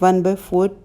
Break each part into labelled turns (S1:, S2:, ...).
S1: 1/4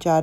S1: 4